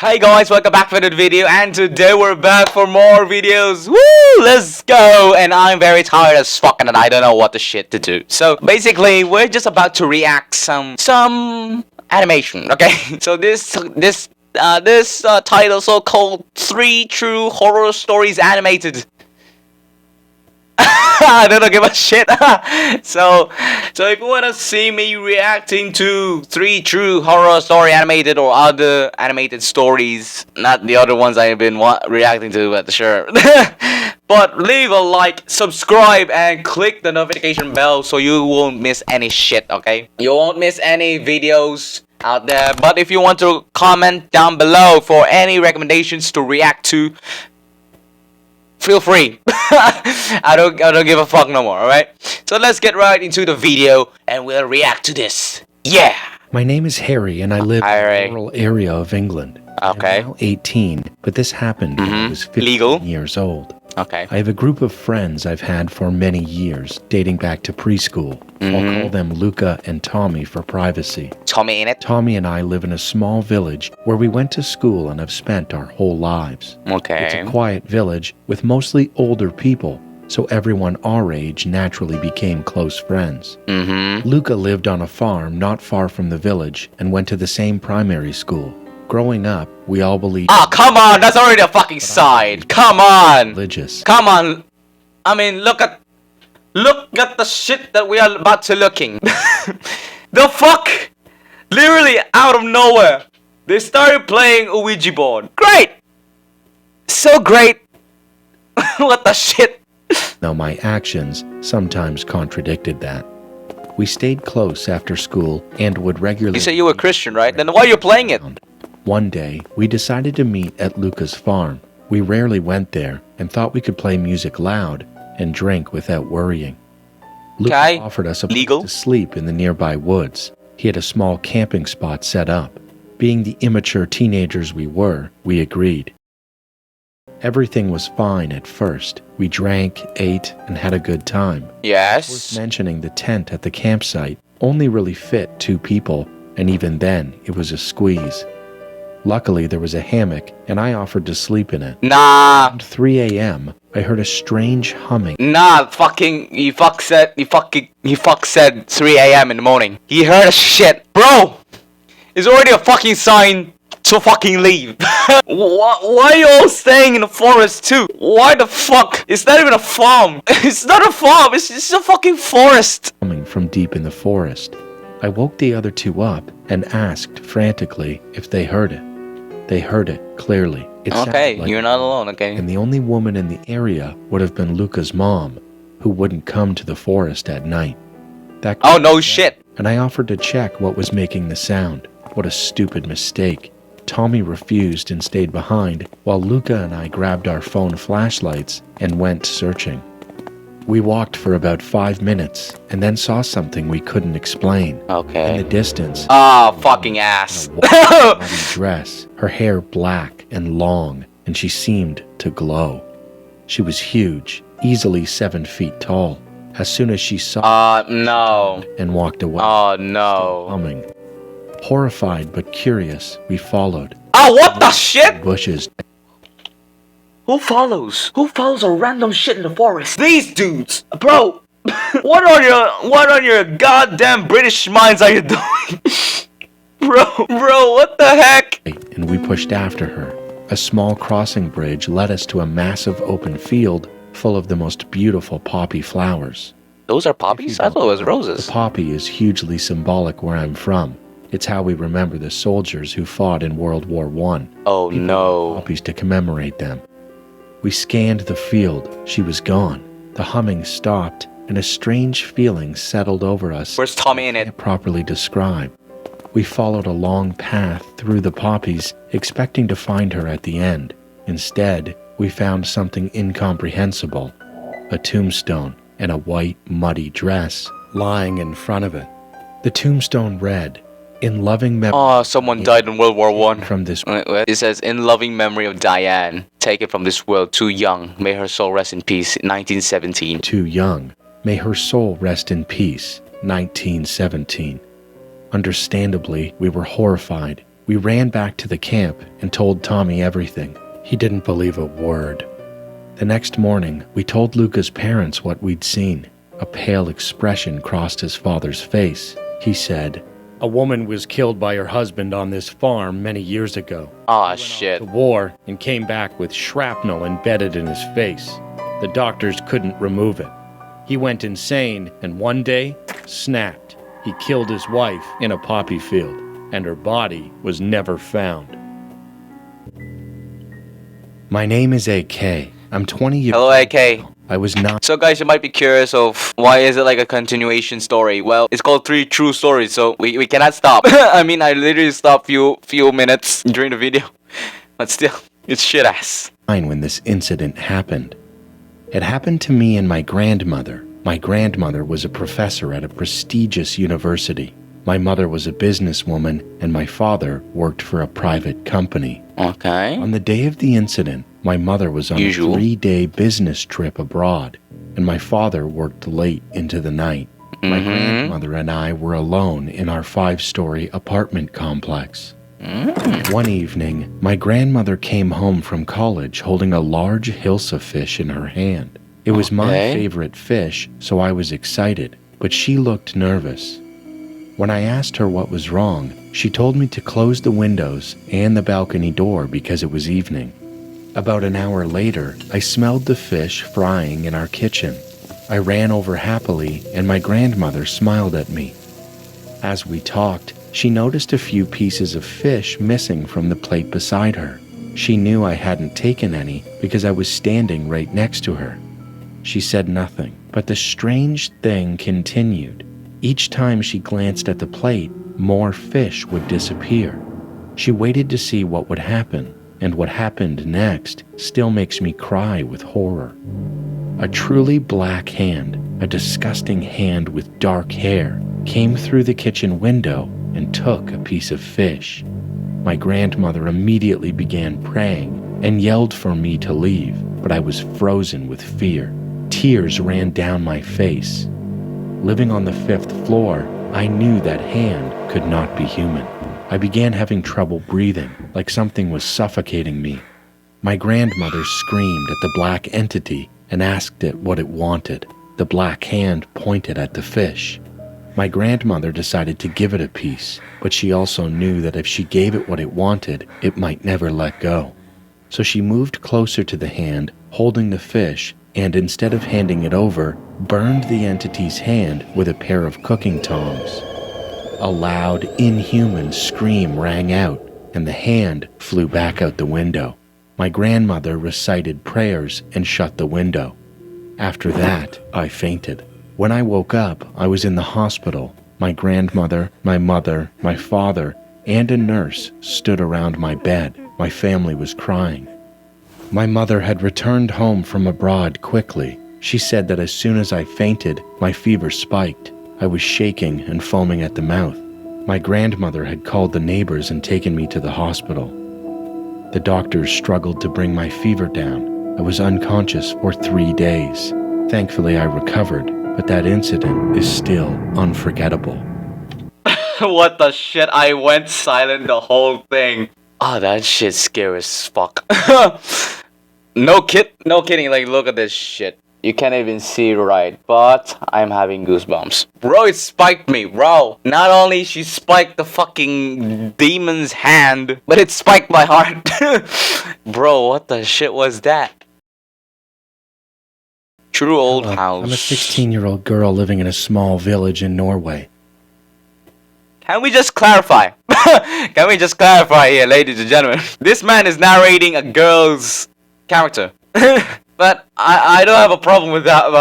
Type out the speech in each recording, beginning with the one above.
Hey guys, welcome back for another video, and today we're back for more videos. Woo! Let's go! And I'm very tired as fuck and I don't know what the shit to do. So basically, we're just about to react some animation, okay? So this title so called 3 True Horror Stories Animated. I don't give a shit. So if you wanna see me reacting to 3 True Horror Story Animated or other animated stories, not the other ones I've been reacting to, but sure. But leave a like, subscribe, and click the notification bell so you won't miss any shit, okay? You won't miss any videos out there. But if you want to comment down below for any recommendations to react to, feel free. I don't give a fuck no more, alright? So let's get right into the video and we'll react to this. Yeah! My name is Harry and I live in a rural area of England. Okay. I'm now 18, but this happened when I was 15 years old. Okay. I have a group of friends I've had for many years, dating back to preschool. I'll call them Luca and Tommy for privacy. Tommy in it? Tommy and I live in a small village where we went to school and have spent our whole lives. Okay. It's a quiet village with mostly older people, so everyone our age naturally became close friends. Luca lived on a farm not far from the village and went to the same primary school. Growing up, we all believed— Oh, come on! That's already a fucking side! Come on! Religious. Come on! I mean, look at the shit that we are about to looking. The fuck? Literally out of nowhere, they started playing a Ouija board. Great! So great! What the shit? Though my actions sometimes contradicted that. We stayed close after school and would regularly— You said you were Christian, right? Then why are you playing it? One day, we decided to meet at Luca's farm. We rarely went there and thought we could play music loud and drink without worrying. Luca offered us a place to sleep in the nearby woods. He had a small camping spot set up. Being the immature teenagers we were, we agreed. Everything was fine at first. We drank, ate, and had a good time. Yes. Worth mentioning, the tent at the campsite only really fit 2 people, and even then, it was a squeeze. Luckily, there was a hammock, and I offered to sleep in it. Nah. Around 3 a.m., I heard a strange humming. Nah, he fuck said 3 a.m. in the morning. He heard a shit. Bro! It's already a fucking sign to fucking leave. Why are you all staying in the forest too? Why the fuck? It's not even a farm. It's not a farm, it's just a fucking forest. Coming from deep in the forest. I woke the other 2 up and asked frantically if they heard it. They heard it clearly. It okay, like you're not alone, okay? And the only woman in the area would have been Luca's mom, who wouldn't come to the forest at night. Oh, no shit. And I offered to check what was making the sound. What a stupid mistake. Tommy refused and stayed behind, while Luca and I grabbed our phone flashlights and went searching. We walked for about 5 minutes and then saw something we couldn't explain. Okay. In the distance— oh, fucking ass. in a white dress, her hair black and long, and she seemed to glow. She was huge, easily 7 feet tall. As soon as she saw— no. and walked away. Oh, no. Still humming. Horrified but curious, we followed. Oh, what the shit? Bushes. Who follows a random shit in the forest? These dudes, bro. What on your goddamn British minds are you doing? bro, what the heck? And we pushed after her. A small crossing bridge led us to a massive open field full of the most beautiful poppy flowers. Those are poppies? I thought it was roses. The poppy is hugely symbolic where I'm from. It's how we remember the soldiers who fought in World War I. Oh, People no. put poppies to commemorate them. We scanned the field. She was gone. The humming stopped, and a strange feeling settled over us. Where's Tommy in it? Can't properly describe. We followed a long path through the poppies, expecting to find her at the end. Instead, we found something incomprehensible. A tombstone and a white, muddy dress lying in front of it. The tombstone read, "In loving memory..." Oh, someone died in World War I. From this— It says, "In loving memory of Diane, taken from this world too young. May her soul rest in peace." 1917. Too young. May her soul rest in peace. 1917. Understandably, we were horrified. We ran back to the camp and told Tommy everything. He didn't believe a word. The next morning, we told Luca's parents what we'd seen. A pale expression crossed his father's face. He said, "A woman was killed by her husband on this farm many years ago. Oh shit. To war and came back with shrapnel embedded in his face. The doctors couldn't remove it. He went insane and one day snapped. He killed his wife in a poppy field, and her body was never found." My name is AK. I'm 20 years old. Hello, AK. I was not. So guys, you might be curious of why is it like a continuation story? Well, it's called 3 True Stories, so we cannot stop. I mean, I literally stopped few minutes during the video. But still, it's shit ass. When this incident happened. It happened to me and my grandmother. My grandmother was a professor at a prestigious university. My mother was a businesswoman, and my father worked for a private company. Okay. On the day of the incident, my mother was on a 3-day business trip abroad, and my father worked late into the night. My grandmother and I were alone in our 5-story apartment complex. One evening, my grandmother came home from college holding a large hilsa fish in her hand. It was my favorite fish, so I was excited, but she looked nervous. When I asked her what was wrong, she told me to close the windows and the balcony door because it was evening. About an hour later, I smelled the fish frying in our kitchen. I ran over happily, and my grandmother smiled at me. As we talked, she noticed a few pieces of fish missing from the plate beside her. She knew I hadn't taken any because I was standing right next to her. She said nothing, but the strange thing continued. Each time she glanced at the plate, more fish would disappear. She waited to see what would happen, and what happened next still makes me cry with horror. A truly black hand, a disgusting hand with dark hair, came through the kitchen window and took a piece of fish. My grandmother immediately began praying and yelled for me to leave, but I was frozen with fear. Tears ran down my face. Living on the 5th floor, I knew that hand could not be human. I began having trouble breathing, like something was suffocating me. My grandmother screamed at the black entity and asked it what it wanted. The black hand pointed at the fish. My grandmother decided to give it a piece, but she also knew that if she gave it what it wanted, it might never let go. So she moved closer to the hand, holding the fish, and instead of handing it over, burned the entity's hand with a pair of cooking tongs. A loud, inhuman scream rang out, and the hand flew back out the window. My grandmother recited prayers and shut the window. After that, I fainted. When I woke up, I was in the hospital. My grandmother, my mother, my father, and a nurse stood around my bed. My family was crying. My mother had returned home from abroad quickly. She said that as soon as I fainted, my fever spiked. I was shaking and foaming at the mouth. My grandmother had called the neighbors and taken me to the hospital. The doctors struggled to bring my fever down. I was unconscious for 3 days. Thankfully, I recovered, but that incident is still unforgettable. What the shit? I went silent the whole thing. Oh, that shit's scary as fuck. No kidding. Like, look at this shit. You can't even see right, but I'm having goosebumps. Bro, it spiked me, bro. Not only she spiked the fucking demon's hand, but it spiked my heart. Bro, what the shit was that? True old house. I'm a 16-year-old girl living in a small village in Norway. Can we just clarify? Can we just clarify here, ladies and gentlemen? This man is narrating a girl's character. But I don't have a problem with that,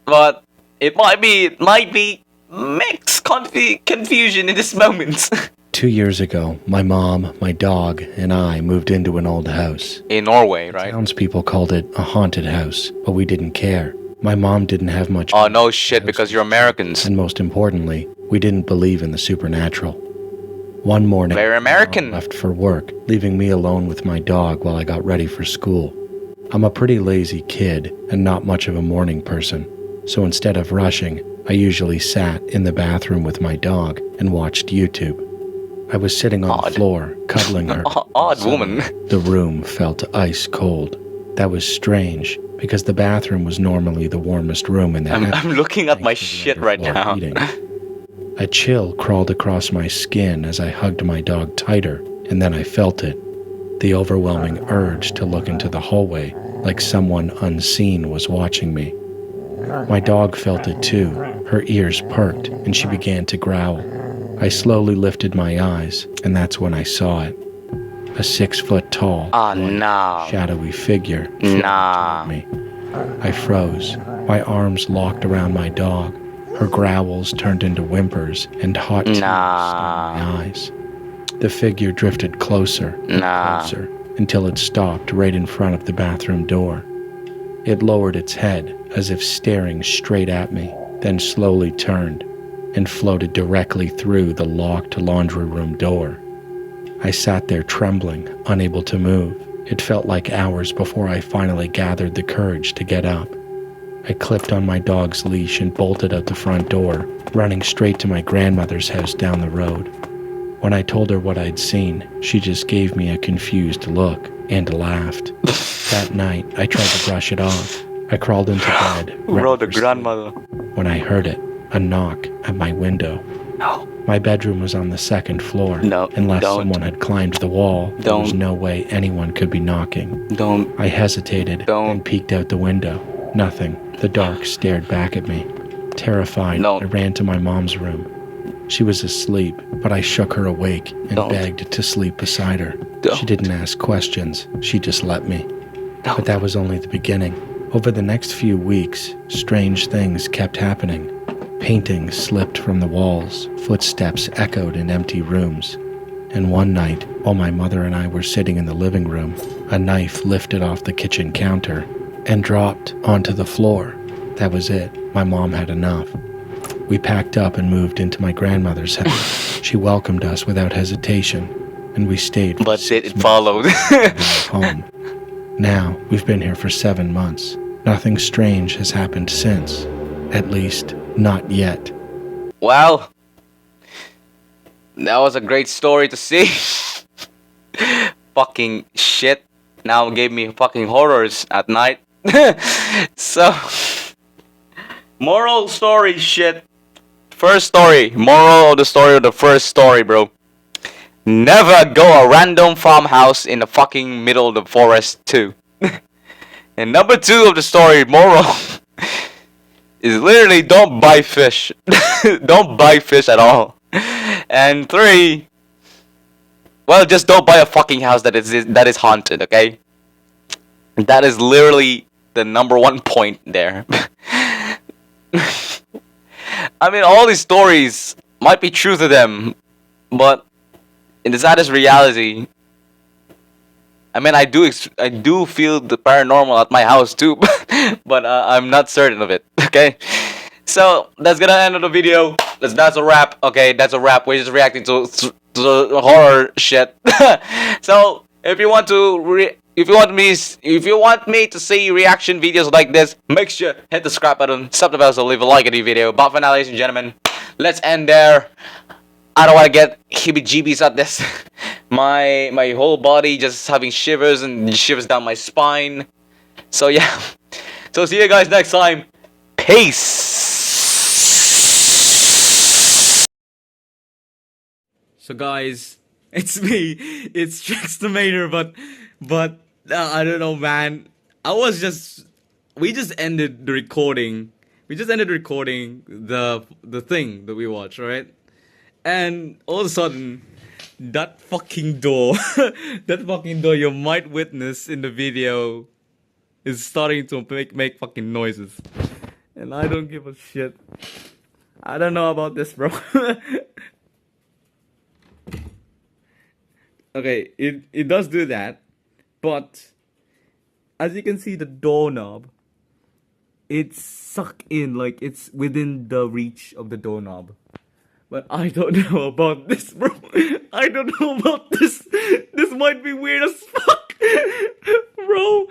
but it might be mixed confusion in this moment. 2 years ago, my mom, my dog, and I moved into an old house. In Norway, right? Townspeople called it a haunted house, but we didn't care. My mom didn't have much. Oh no shit, because you're Americans. And most importantly, we didn't believe in the supernatural. One morning, very American, I left for work, leaving me alone with my dog while I got ready for school. I'm a pretty lazy kid and not much of a morning person, so instead of rushing, I usually sat in the bathroom with my dog and watched YouTube. I was sitting on the floor, cuddling her. Odd woman. The room felt ice cold. That was strange, because the bathroom was normally the warmest room in the house. I'm looking at my shit right now. A chill crawled across my skin as I hugged my dog tighter, and then I felt it. The overwhelming urge to look into the hallway, like someone unseen was watching me. My dog felt it too. Her ears perked, and she began to growl. I slowly lifted my eyes, and that's when I saw it. A 6-foot-tall, shadowy figure toward me. I froze. My arms locked around my dog. Her growls turned into whimpers, and hot tears stung my eyes. The figure drifted closer and closer until it stopped right in front of the bathroom door. It lowered its head as if staring straight at me, then slowly turned and floated directly through the locked laundry room door. I sat there trembling, unable to move. It felt like hours before I finally gathered the courage to get up. I clipped on my dog's leash and bolted out the front door, running straight to my grandmother's house down the road. When I told her what I'd seen, she just gave me a confused look and laughed. That night, I tried to brush it off. I crawled into bed. Bro, the grandmother. When I heard it, a knock at my window. No. My bedroom was on the second floor. No, unless someone had climbed the wall, there was no way anyone could be knocking. I hesitated and peeked out the window. Nothing. The dark stared back at me. Terrified, I ran to my mom's room. She was asleep, but I shook her awake and begged to sleep beside her. She didn't ask questions. She just let me. But that was only the beginning. Over the next few weeks, strange things kept happening. Paintings slipped from the walls, footsteps echoed in empty rooms. And one night, while my mother and I were sitting in the living room, a knife lifted off the kitchen counter and dropped onto the floor. That was it. My mom had enough. We packed up and moved into my grandmother's house. She welcomed us without hesitation, and we stayed. But it followed. Home. Now, we've been here for 7 months. Nothing strange has happened since. At least, not yet. Well, that was a great story to see. Fucking shit. Now gave me fucking horrors at night. So, moral story shit. First story. Moral of the story of the first story, bro. Never go a random farmhouse in the fucking middle of the forest too. And number 2 of the story, moral, is literally don't buy fish. Don't buy fish at all. And 3, well, just don't buy a fucking house that is haunted, okay? That is literally the number 1 point there. I mean, all these stories might be true to them, but in the saddest reality, I mean, I do feel the paranormal at my house too, but I'm not certain of it. Okay, so that's gonna end of the video. That's a wrap. Okay, that's a wrap. We're just reacting to the horror shit. So if you want me to see reaction videos like this, make sure hit the subscribe button, sub the bell, so leave a like on the video. But for now, ladies and gentlemen, let's end there. I don't want to get heebie-jeebies at this. My whole body just having shivers and shivers down my spine. So yeah. So see you guys next time. Peace. So guys, it's me. It's Trickstermator, but I don't know, man. We just ended the recording. We just ended recording the thing that we watched, right? And all of a sudden, that fucking door, you might witness in the video, is starting to make fucking noises. And I don't give a shit. I don't know about this, bro. Okay, it does do that, but as you can see, the doorknob, it's sucked in, like it's within the reach of the doorknob. But I don't know about this, bro. I don't know about this. This might be weird as fuck, bro.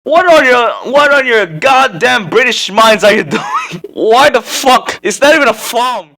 What on your goddamn British minds are you doing? Why the fuck? It's not even a farm.